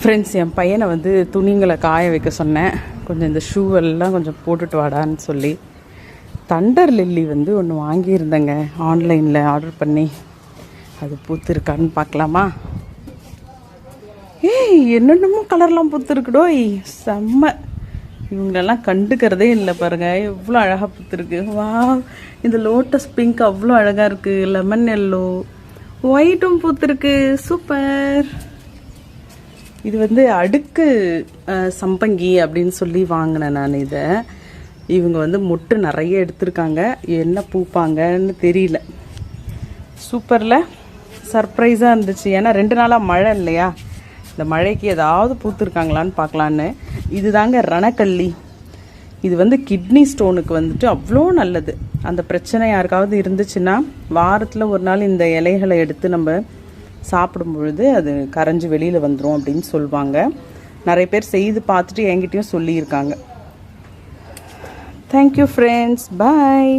Friends, என் பையனை வந்து துணிங்களை காய வைக்க சொன்னேன். கொஞ்சம் இந்த ஷூவெல்லாம் கொஞ்சம் போட்டுட்டு வாடான்னு சொல்லி தண்டர் லில்லி வந்து ஒன்று வாங்கியிருந்தேங்க, ஆன்லைனில் ஆர்டர் பண்ணி. அது பூத்துருக்கான்னு பார்க்கலாமா? என்னென்னமோ கலர்லாம் பூத்துருக்குடோ, செம்ம. இவங்களெல்லாம் கண்டுக்கிறதே இல்லை பாருங்கள், எவ்வளோ அழகாக பூத்துருக்கு. வா, இந்த லோட்டஸ் பிங்க் அவ்வளோ அழகாக இருக்குது. லெமன் எல்லோ, ஒயிட்டும் பூத்துருக்கு. சூப்பர். இது வந்து அடுக்கு சம்பங்கி அப்படின்னு சொல்லி வாங்கினேன் நான் இதை. இவங்க வந்து மொட்டு நிறைய எடுத்திருக்காங்க, என்ன பூப்பாங்கன்னு தெரியல. சூப்பரில் சர்ப்ரைஸாக இருந்துச்சு. ஏன்னா 2 நாளாக மழை இல்லையா, இந்த மழைக்கு ஏதாவது பூத்துருக்காங்களான்னு பார்க்கலான்னு. இது தாங்க ரணக்கல்லி. இது வந்து கிட்னி ஸ்டோனுக்கு வந்துட்டு அவ்வளோ நல்லது. அந்த பிரச்சனை யாருக்காவது இருந்துச்சுன்னா வாரத்தில் ஒரு நாள் இந்த இலைகளை எடுத்து நம்ம சாப்பிடும் பொழுது அது கரைஞ்சி வெளியில் வந்துடும் அப்படின்னு சொல்லுவாங்க. நிறைய பேர் செய்து பார்த்துட்டு என்கிட்டயும் சொல்லியிருக்காங்க. தேங்க்யூ ஃப்ரெண்ட்ஸ், பாய்.